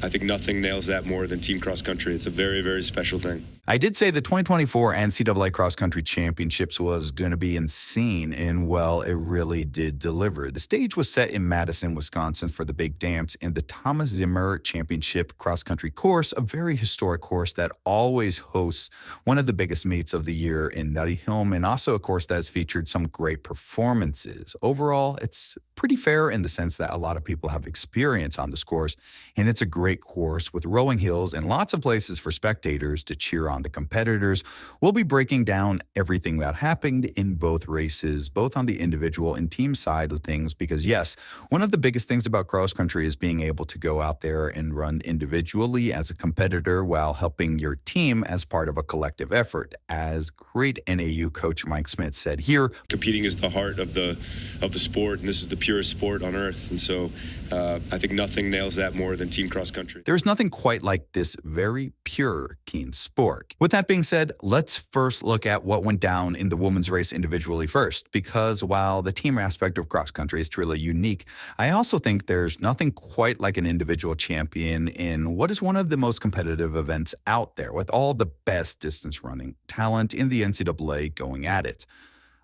I think nothing nails that more than team cross country. It's a very, very special thing. I did say the 2024 NCAA Cross Country Championships was going to be insane, and well, it really did deliver. The stage was set in Madison, Wisconsin for the big dance and the Thomas Zimmer Championship Cross Country course, a very historic course that always hosts one of the biggest meets of the year in Nutty Hill, and also a course that has featured some great performances. Overall, it's pretty fair in the sense that a lot of people have experience on this course, and it's a great course with rolling hills and lots of places for spectators to cheer on the competitors. We'll be breaking down everything that happened in both races, both on the individual and team side of things, because yes, one of the biggest things about cross country is being able to go out there and run individually as a competitor while helping your team as part of a collective effort. As great NAU coach Mike Smith said here, competing is the heart of the sport, and this is the purest sport on earth. And so I think nothing nails that more than team cross country. There's nothing quite like this very pure, keen sport. With that being said, let's first look at what went down in the women's race individually first, because while the team aspect of cross country is truly unique, I also think there's nothing quite like an individual champion in what is one of the most competitive events out there, with all the best distance running talent in the NCAA going at it.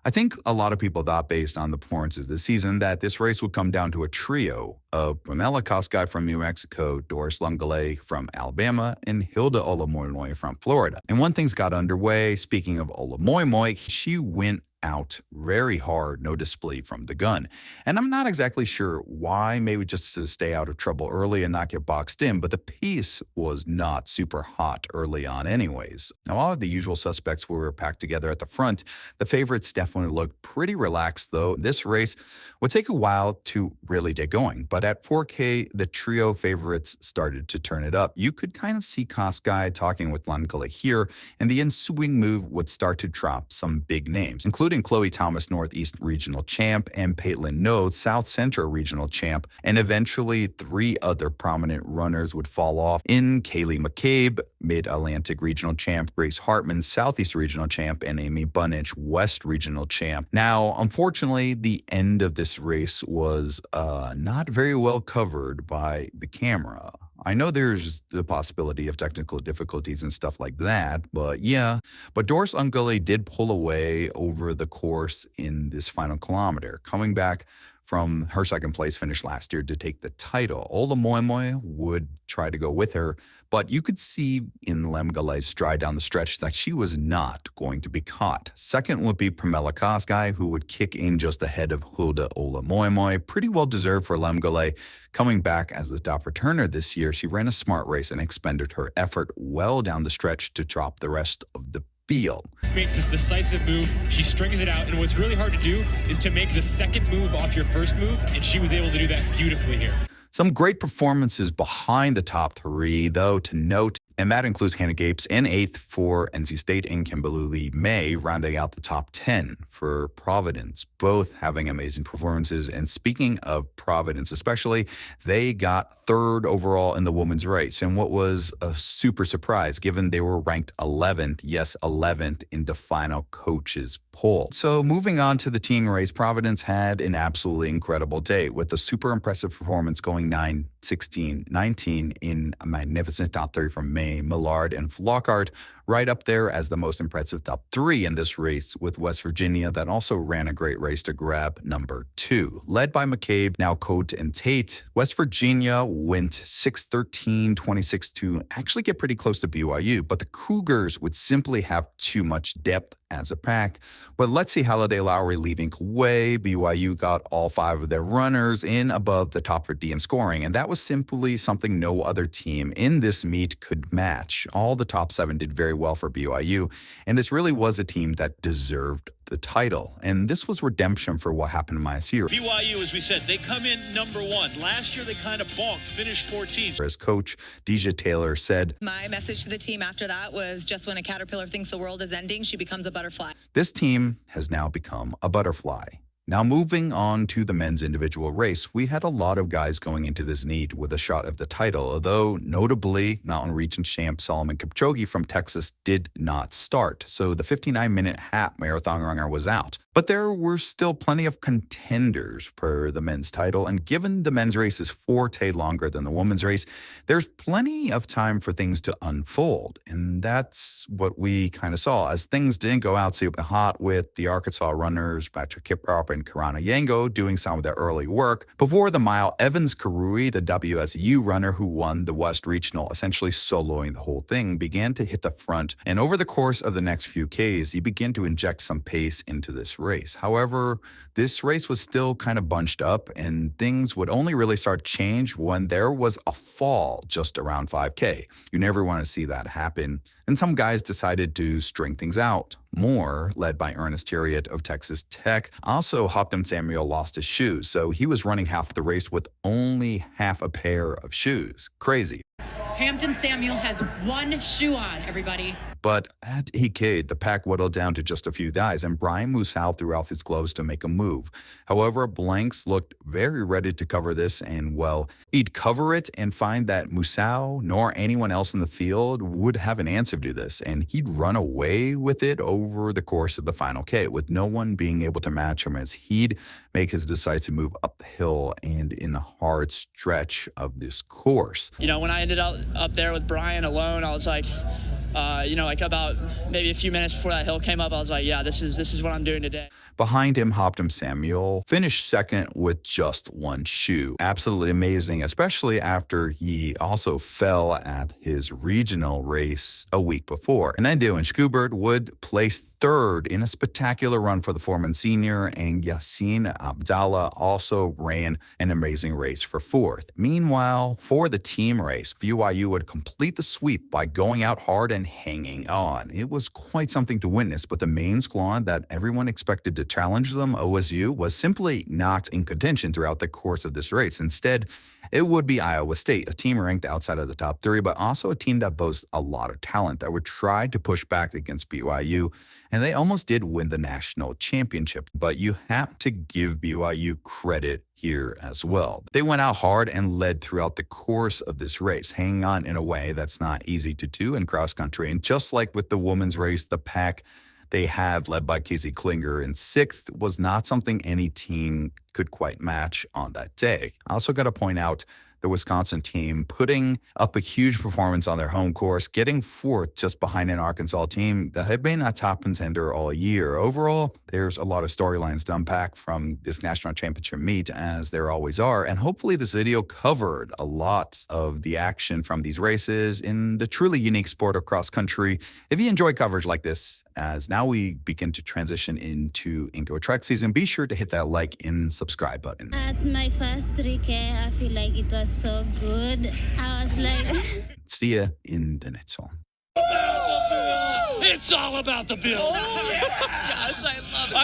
I think a lot of people thought, based on the performances this season, that this race would come down to a trio of Pamela Kosgei from New Mexico, Doris Lungale from Alabama, and Hilda Olamoimoy from Florida. And when things got underway, speaking of Olamoimoy, she went out very hard, no display from the gun. And I'm not exactly sure why, maybe just to stay out of trouble early and not get boxed in, but the pace was not super hot early on anyways. Now, all of the usual suspects were packed together at the front. The favorites definitely looked pretty relaxed, though. This race would take a while to really get going, but at 4K, the trio favorites started to turn it up. You could kind of see Kosgei talking with Lungale here, and the ensuing move would start to drop some big names, including Chloe Thomas, Northeast Regional Champ, and Paitlin Noe, South Central Regional Champ, and eventually 3 other prominent runners would fall off in Kaylee McCabe, Mid-Atlantic Regional Champ, Grace Hartman, Southeast Regional Champ, and Amy Bunich, West Regional Champ. Now, unfortunately, the end of this race was not very well covered by the camera. I know there's the possibility of technical difficulties and stuff like that, but yeah. But Doris Lungale did pull away over the course in this final kilometer, coming back from her second place finish last year to take the title. Olamoimoy would try to go with her, but you could see in Lungale's stride down the stretch that she was not going to be caught. Second would be Pamela Kosgei, who would kick in just ahead of Hilda Olamoimoy. Pretty well deserved for Lungale. Coming back as the top returner this year, she ran a smart race and expended her effort well down the stretch to drop the rest of the field. She makes this decisive move. She strings it out, and what's really hard to do is to make the second move off your first move, and she was able to do that beautifully here. Some great performances behind the top 3, though, to note, and that includes Hannah Gapes in 8th for NC State and Kimberly May rounding out the top 10 for Providence, both having amazing performances. And speaking of Providence especially, they got 3rd overall in the women's race, and what was a super surprise given they were ranked 11th, yes, 11th in the final coaches poll. So moving on to the team race, Providence had an absolutely incredible day with a super impressive performance going 9, 16, 19 in a magnificent top 30 from May, Millard, and Flockhart, right up there as the most impressive top 3 in this race, with West Virginia that also ran a great race to grab number 2. Led by McCabe, now Coate and Tate, West Virginia went 6-13, 26 to actually get pretty close to BYU, but the Cougars would simply have too much depth as a pack. But let's see Halliday Lowry leaving Kauai. BYU got all 5 of their runners in above the top 50 in scoring, and that was simply something no other team in this meet could match. All the top 7 did very well for BYU, and this really was a team that deserved the title. And this was redemption for what happened last year. BYU, as we said, they come in number 1. Last year, they kind of balked, finished 14th. As coach Deja Taylor said, my message to the team after that was just when a caterpillar thinks the world is ending, she becomes a butterfly. This team has now become a butterfly. Now moving on to the men's individual race, we had a lot of guys going into this meet with a shot of the title, although notably mountain region champ Solomon Kipchoge from Texas did not start, so the 59-minute half marathon runner was out. But there were still plenty of contenders for the men's title, and given the men's race is 4 days longer than the women's race, there's plenty of time for things to unfold. And that's what we kind of saw, as things didn't go out super hot with the Arkansas runners, Patrick Kiprop and Karana Yango doing some of their early work. Before the mile, Evans Karui, the WSU runner who won the West Regional, essentially soloing the whole thing, began to hit the front. And over the course of the next few Ks, he began to inject some pace into this race. However, this race was still kind of bunched up, and things would only really start to change when there was a fall just around 5K. You never want to see that happen, and some guys decided to string things out more, led by Ernest Chariot of Texas Tech. Also, Hopton Samuel lost his shoes, so he was running half the race with only half a pair of shoes. Crazy. Hampton Samuel has one shoe on, everybody. But at EK, the pack whittled down to just a few guys, and Brian Musal threw off his gloves to make a move. However, Blanks looked very ready to cover this, and, well, he'd cover it and find that Musal nor anyone else in the field would have an answer to this, and he'd run away with it over the course of the final K, with no one being able to match him as he'd make his decisive move up the hill and in a hard stretch of this course. You know, when I ended up there with Brian alone, I was like, like about maybe a few minutes before that hill came up, I was like, yeah, this is what I'm doing today. Behind him, Hopton Samuel finished second with just one shoe. Absolutely amazing, especially after he also fell at his regional race a week before. And then Dylan Schubert would place third in a spectacular run for the Foreman senior, and Yassine Abdallah also ran an amazing race for fourth. Meanwhile, for the team race, BYU would complete the sweep by going out hard and hanging on. It was quite something to witness, but the main squad that everyone expected to challenge them, OSU, was simply not in contention throughout the course of this race. Instead, it would be Iowa State, a team ranked outside of the top 3, but also a team that boasts a lot of talent that would try to push back against BYU, and they almost did win the national championship. But you have to give BYU credit here as well. They went out hard and led throughout the course of this race, hanging on in a way that's not easy to do in cross country. And just like with the women's race, the pack they had, led by Casey Klinger in sixth, was not something any team could quite match on that day. I also got to point out the Wisconsin team putting up a huge performance on their home course, getting fourth just behind an Arkansas team that had been a top contender all year. Overall, there's a lot of storylines to unpack from this national championship meet, as there always are, and hopefully this video covered a lot of the action from these races in the truly unique sport of cross country. If you enjoy coverage like this, as now we begin to transition into indoor track season, be sure to hit that like and subscribe button. At my first 3K, I feel like it was so good. I was like... See ya in the next one. It's all about the bill. Oh, yeah. Gosh, I love it.